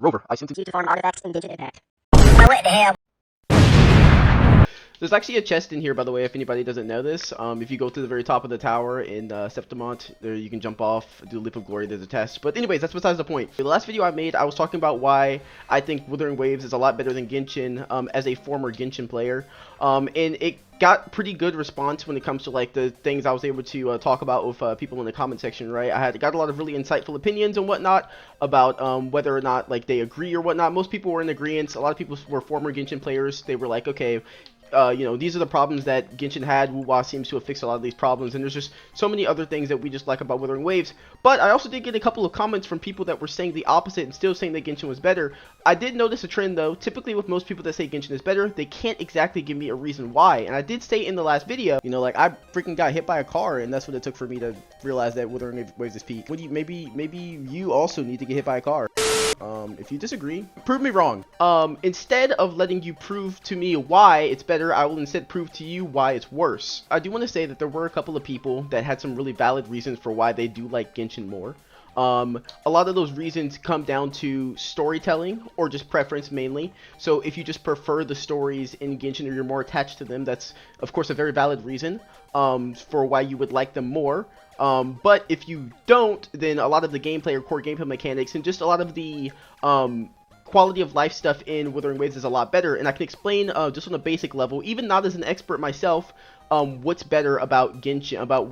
Rover, I sent to farm artifacts in Genshin Impact. Well, what the hell? There's actually a chest in here, by the way, if anybody doesn't know this. If you go to the very top of the tower in Septimont, there you can jump off, do Leap of Glory, there's a test. But anyways, that's besides the point. The last video I made, I was talking about why I think Wuthering Waves is a lot better than Genshin as a former Genshin player. And it got pretty good response when it comes to like the things I was able to talk about with people in the comment section, right? Got a lot of really insightful opinions and whatnot about whether or not like they agree or whatnot. Most people were in agreement. A lot of people were former Genshin players. They were like, okay, you know, these are the problems that Genshin had. WUWA seems to have fixed a lot of these problems, and there's just so many other things that we just like about Wuthering Waves. But I also did get a couple of comments from people that were saying the opposite and still saying that Genshin was better. I did notice a trend though. Typically with most people that say Genshin is better, they can't exactly give me a reason why. And I did say in the last video, you know, like I freaking got hit by a car, and that's what it took for me to realize that Wuthering Waves is peak. What do you, maybe you also need to get hit by a car. If you disagree, prove me wrong. Instead of letting you prove to me why it's better, I will instead prove to you why it's worse. I do want to say that there were a couple of people that had some really valid reasons for why they do like Genshin more. A lot of those reasons come down to storytelling or just preference mainly. So if you just prefer the stories in Genshin or you're more attached to them, that's of course a very valid reason for why you would like them more. But if you don't, then a lot of the gameplay or core gameplay mechanics and just a lot of the quality of life stuff in Wuthering Waves is a lot better. And I can explain just on a basic level, even not as an expert myself, what's better about Genshin, about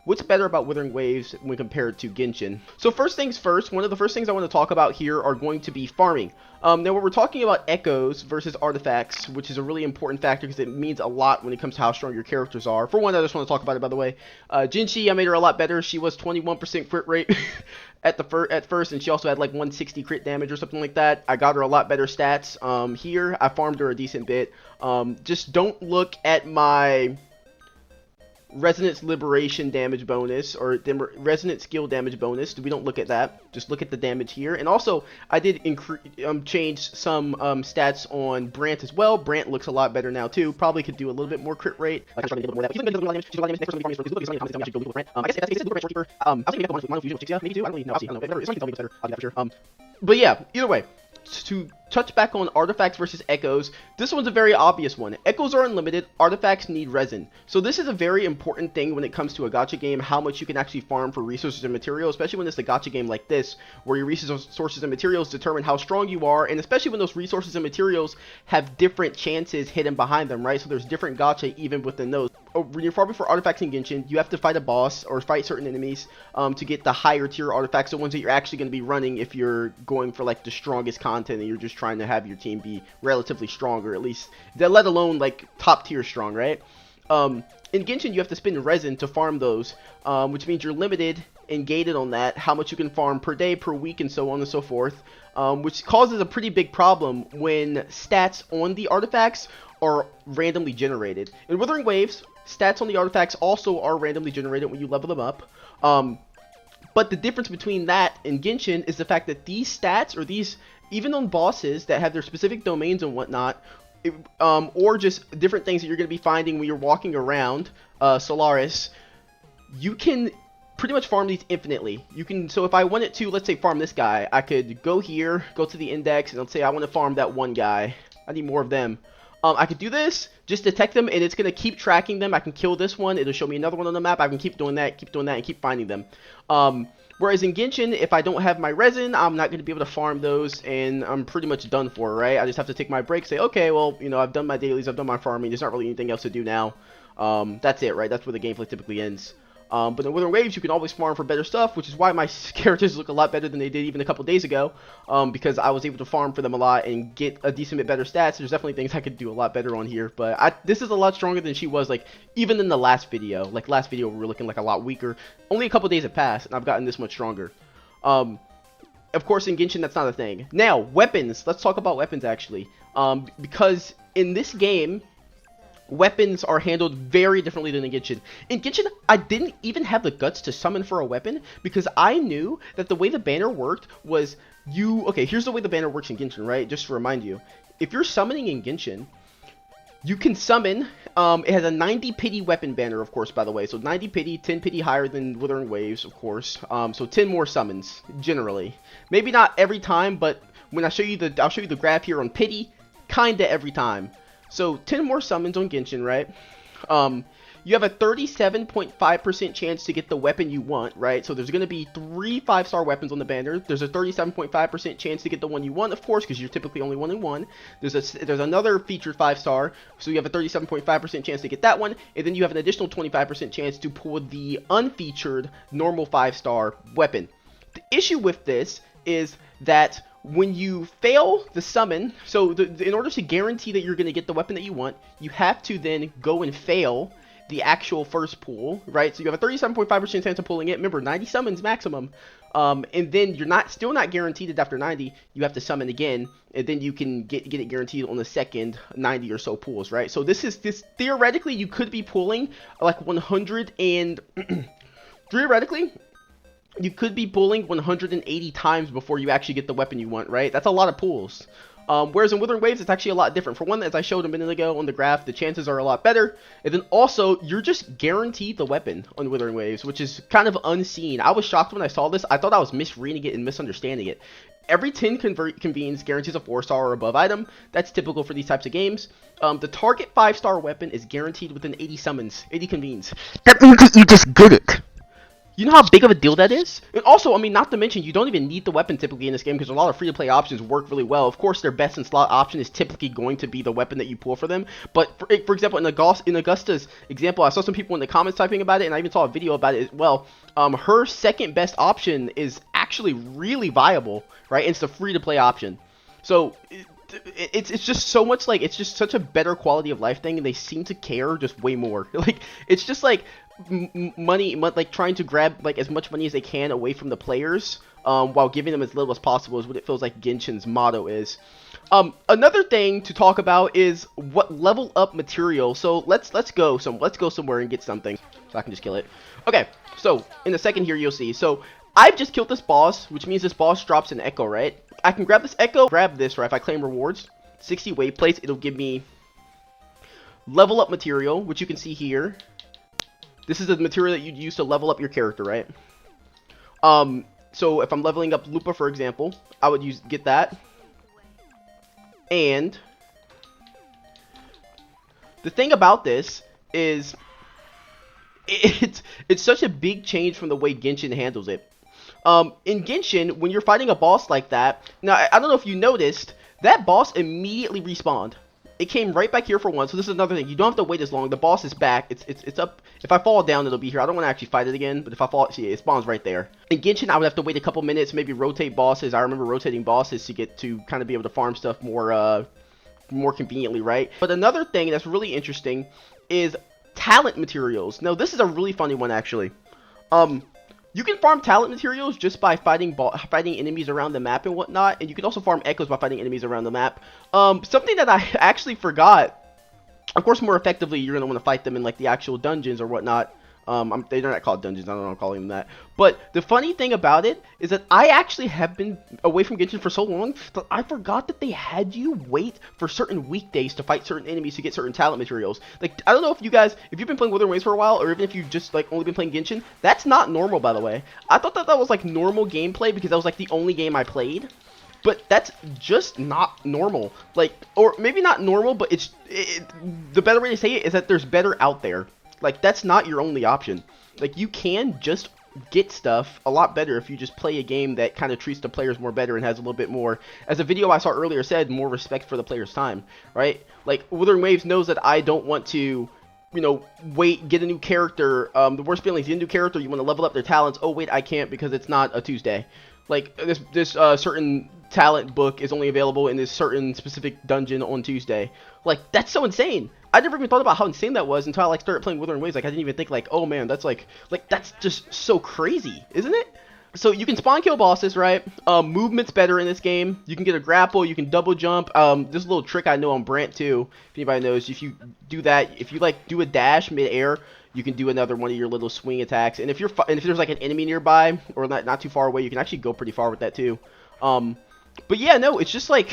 what's better about Wuthering Waves when compared to Genshin. So first things first, one of the first things I want to talk about here are going to be farming. Now when we're talking about echoes versus artifacts, which is a really important factor because it means a lot when it comes to how strong your characters are. For one, I just want to talk about it, by the way. Jinshi, I made her a lot better. She was 21% crit rate at first, and she also had like 160 crit damage or something like that. I got her a lot better stats. Here, I farmed her a decent bit. Just don't look at my resonance liberation damage bonus or resonance skill damage bonus. We don't look at that. Just look at the damage here. And also, I did change some stats on Brant as well. Brant looks a lot better now too. Probably could do a little bit more crit rate. I guess if that's the case, I was thinking maybe mono fusion, maybe too. I don't really know. I don't know. It's tell me better. I'll get that for sure. But yeah, either way. To touch back on artifacts versus echoes, this one's a very obvious one. Echoes are unlimited, artifacts need resin. So this is a very important thing when it comes to a gacha game, how much you can actually farm for resources and materials, especially when it's a gacha game like this, where your resources and materials determine how strong you are, and especially when those resources and materials have different chances hidden behind them, right? So there's different gacha even within those. When you're farming for artifacts in Genshin, you have to fight a boss or fight certain enemies to get the higher tier artifacts, the ones that you're actually going to be running if you're going for like the strongest content and you're just trying to have your team be relatively strong, or at least, let alone like top tier strong, right? In Genshin, you have to spend resin to farm those, which means you're limited and gated on that, how much you can farm per day, per week, and so on and so forth, which causes a pretty big problem when stats on the artifacts are randomly generated. In Wuthering Waves, stats on the artifacts also are randomly generated when you level them up. But the difference between that and Genshin is the fact that these stats, or these, even on bosses that have their specific domains and whatnot, or just different things that you're going to be finding when you're walking around Solaris, you can pretty much farm these infinitely. You can, so if I wanted to, let's say, farm this guy, I could go here, go to the index, and let's say I want to farm that one guy. I need more of them. I could do this, just detect them, and it's going to keep tracking them. I can kill this one, it'll show me another one on the map. I can keep doing that, and keep finding them. Whereas in Genshin, if I don't have my resin, I'm not going to be able to farm those, and I'm pretty much done for, right? I just have to take my break, say, okay, well, you know, I've done my dailies, I've done my farming, there's not really anything else to do now. That's it, right? That's where the gameplay typically ends. But in Wuthering Waves, you can always farm for better stuff, which is why my characters look a lot better than they did even a couple days ago, because I was able to farm for them a lot and get a decent bit better stats. There's definitely things I could do a lot better on here, but this is a lot stronger than she was, like, even in the last video. Like, last video, we were looking like a lot weaker. Only a couple days have passed, and I've gotten this much stronger. Of course, in Genshin, that's not a thing. Now, weapons. Let's talk about weapons, actually. Because in this game, weapons are handled very differently than in Genshin. In Genshin, I didn't even have the guts to summon for a weapon because I knew that the way the banner worked was okay, here's the way the banner works in Genshin, right? Just to remind you. If you're summoning in Genshin, you can summon, it has a 90 pity weapon banner, of course, by the way. So 90 pity, 10 pity higher than Wuthering Waves, of course. So 10 more summons, generally. Maybe not every time, but when I'll show you the graph here on pity, kinda every time. So 10 more summons on Genshin, right? You have a 37.5% chance to get the weapon you want, right? So there's going to be 3 5-star weapons on the banner. There's a 37.5% chance to get the one you want, of course, because you're typically only 1 in 1. There's another featured 5-star, so you have a 37.5% chance to get that one, and then you have an additional 25% chance to pull the unfeatured normal 5-star weapon. The issue with this is that when you fail the summon, so in order to guarantee that you're going to get the weapon that you want, you have to then go and fail the actual first pull, right? So you have a 37.5% chance of pulling it. Remember, 90 summons maximum. And then you're still not guaranteed it after 90. You have to summon again, and then you can get it guaranteed on the second 90 or so pulls, right? So this theoretically, you could be pulling like 100 and theoretically, you could be pulling 180 times before you actually get the weapon you want, right? That's a lot of pulls. Whereas in Wuthering Waves, it's actually a lot different. For one, as I showed a minute ago on the graph, the chances are a lot better. And then also, you're just guaranteed the weapon on Wuthering Waves, which is kind of unseen. I was shocked when I saw this. I thought I was misreading it and misunderstanding it. Every 10 convenes guarantees a 4-star or above item. That's typical for these types of games. The target 5-star weapon is guaranteed within 80 summons, 80 convenes. That means that you just get it. You know how big of a deal that is? And also, I mean, not to mention, you don't even need the weapon typically in this game because a lot of free-to-play options work really well. Of course, their best in slot option is typically going to be the weapon that you pull for them. But, for example, in Augusta's example, I saw some people in the comments typing about it, and I even saw a video about it as well. Her second best option is actually really viable, right? And it's the free-to-play option. So it's just so much like, it's just such a better quality of life thing, and they seem to care just way more. Like, it's just like money, like trying to grab like as much money as they can away from the players, while giving them as little as possible, is what it feels like Genshin's motto is. Another thing to talk about is what level up material. So let's go somewhere and get something, so I can just kill it. Okay, so in a second here you'll see. So I've just killed this boss, which means this boss drops an echo, right? I can grab this echo, grab this, right? If I claim rewards, 60 wave plates, it'll give me level up material, which you can see here. This is the material that you'd use to level up your character, right? So if I'm leveling up WUWA, for example, I would get that. And the thing about this is it's such a big change from the way Genshin handles it. In Genshin, when you're fighting a boss like that, now I don't know if you noticed, that boss immediately respawned. It came right back here for one, so this is another thing. You don't have to wait as long. The boss is back. It's up. If I fall down, it'll be here. I don't want to actually fight it again, but if I fall, see, it spawns right there. In Genshin, I would have to wait a couple minutes, maybe rotate bosses. I remember rotating bosses to get to kind of be able to farm stuff more conveniently, right? But another thing that's really interesting is talent materials. Now, this is a really funny one, actually. You can farm talent materials just by fighting enemies around the map and whatnot, and you can also farm echoes by fighting enemies around the map. Something that I actually forgot. Of course, more effectively, you're gonna want to fight them in like the actual dungeons or whatnot. They're not called dungeons. I don't know, I'm calling them that. But the funny thing about it is that I actually have been away from Genshin for so long that I forgot that they had you wait for certain weekdays to fight certain enemies to get certain talent materials. Like, I don't know if you've been playing Wuthering Waves for a while, or even if you've just like only been playing Genshin. That's not normal, by the way. I thought that was like normal gameplay because that was like the only game I played. But that's just not normal. Like, or maybe not normal, but the better way to say it is that there's better out there. Like, that's not your only option. Like, you can just get stuff a lot better if you just play a game that kind of treats the players more better and has a little bit more, as a video I saw earlier said, more respect for the player's time, right? Like, Wuthering Waves knows that I don't want to, you know, get a new character. The worst feeling is you get a new character, you want to level up their talents. Oh, wait, I can't because it's not a Tuesday. Like, this certain talent book is only available in this certain specific dungeon on Tuesday. Like, that's so insane. I never even thought about how insane that was until I like started playing Wuthering Waves. Like, I didn't even think like, oh man, that's like that's just so crazy, isn't it? So you can spawn kill bosses, right? Movement's better in this game. You can get a grapple, you can double jump. This little trick I know on Brant too, if anybody knows, if you do that, if you like do a dash mid-air, you can do another one of your little swing attacks. And if there's like an enemy nearby or not too far away, you can actually go pretty far with that too. But yeah, no, it's just like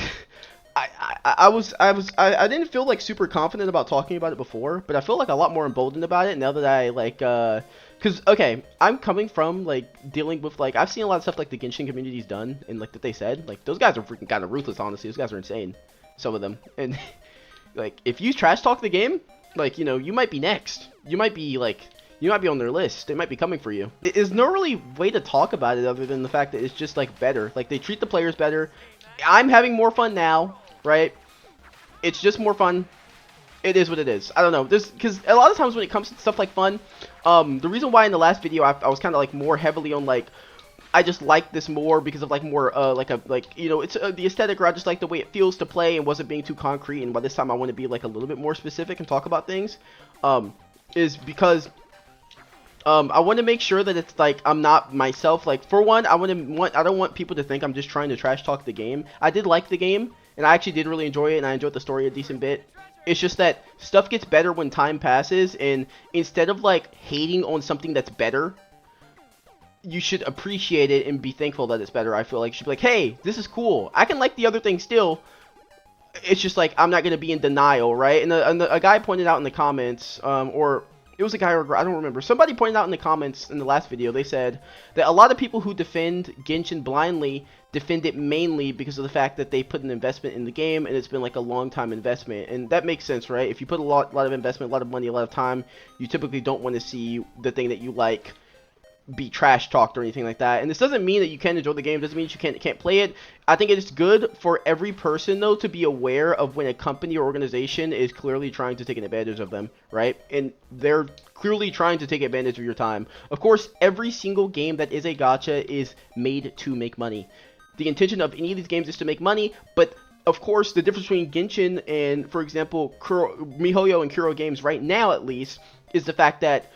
I didn't feel like super confident about talking about it before, but I feel like a lot more emboldened about it now that I like because okay, I'm coming from like dealing with like I've seen a lot of stuff like the Genshin community's done and like that they said like those guys are freaking kind of ruthless. Honestly, those guys are insane, some of them, and like if you trash talk the game, like you know you might be next. You might be like. You might be on their list. They might be coming for you. There's no really way to talk about it other than the fact that it's just like better. Like they treat the players better. I'm having more fun now, right? It's just more fun. It is what it is. I don't know. Because a lot of times when it comes to stuff like fun, the reason why in the last video I was kind of like more heavily on like I just like this more because of like more you know it's the aesthetic or I just like the way it feels to play and wasn't being too concrete. And by this time I want to be like a little bit more specific and talk about things. Is because I want to make sure that it's like I'm not myself. Like for one, I don't want people to think I'm just trying to trash talk the game. I did like the game, and I actually did really enjoy it, and I enjoyed the story a decent bit. It's just that stuff gets better when time passes, and instead of like hating on something that's better, you should appreciate it and be thankful that it's better. I feel like you should be like, hey, this is cool. I can like the other thing still. It's just like I'm not gonna be in denial, right? And a guy pointed out in the comments, or it was a guy, or I don't remember. Somebody pointed out in the comments in the last video, they said that a lot of people who defend Genshin blindly defend it mainly because of the fact that they put an investment in the game and it's been like a long time investment. And that makes sense, right? If you put a lot of investment, a lot of money, a lot of time, you typically don't want to see the thing that you like be trash talked or anything like that. And this doesn't mean that you can't enjoy the game. It doesn't mean you can't play it. I think it is good for every person though to be aware of when a company or organization is clearly trying to take advantage of them, right? And they're clearly trying to take advantage of your time. Of course, every single game that is a gacha is made to make money. The intention of any of these games is to make money, but of course, the difference between Genshin and, for example, MiHoYo and Kuro games right now, at least, is the fact that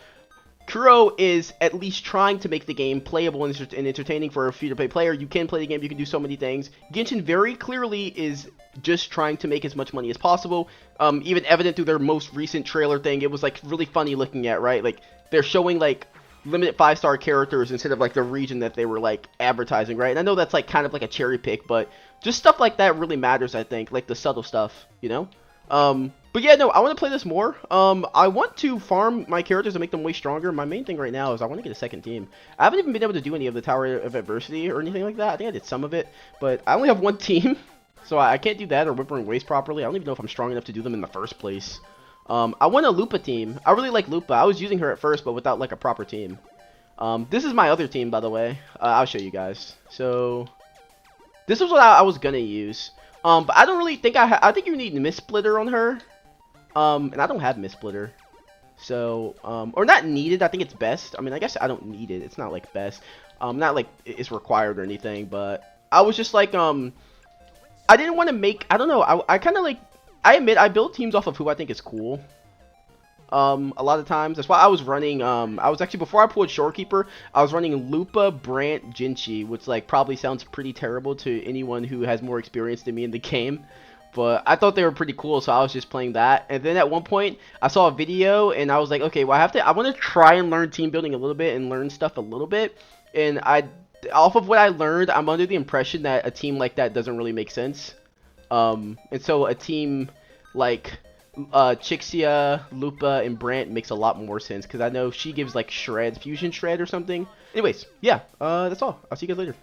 Kuro is at least trying to make the game playable and entertaining for a free-to-play player. You can play the game, you can do so many things. Genshin very clearly is just trying to make as much money as possible. Even evident through their most recent trailer thing, it was like really funny looking at, right? Like they're showing like limited 5-star characters instead of like the region that they were like advertising, right? And I know that's like kind of like a cherry pick, but just stuff like that really matters, I think, like the subtle stuff, you know? But yeah, no, I want to play this more. I want to farm my characters and make them way stronger. My main thing right now is I want to get a second team. I haven't even been able to do any of the Tower of Adversity or anything like that. I think I did some of it, but I only have one team, so I can't do that or Whimpering Waste properly. I don't even know if I'm strong enough to do them in the first place. I want a Lupa team. I really like Lupa. I was using her at first, but without like a proper team. This is my other team, by the way. I'll show you guys. So, this is what I was gonna use. But I don't really think I think you need Miss Splitter on her. And I don't have Miss Splitter. So, or not needed, I think it's best. I mean, I guess I don't need it. It's not like best. Not like it's required or anything, but I was just like, I didn't want to make, I don't know, I kind of like, I admit I build teams off of who I think is cool. A lot of times. That's why I was running, I was actually, before I pulled Shorekeeper, I was running Lupa, Brant, Jinchi, which like probably sounds pretty terrible to anyone who has more experience than me in the game. But I thought they were pretty cool, so I was just playing that. And then at one point, I saw a video, and I was like, okay, well, I want to try and learn team building a little bit and learn stuff a little bit. And off of what I learned, I'm under the impression that a team like that doesn't really make sense. And so a team like Chixia, Lupa, and Brant makes a lot more sense, because I know she gives like Shred, Fusion Shred or something. Anyways, yeah, that's all. I'll see you guys later.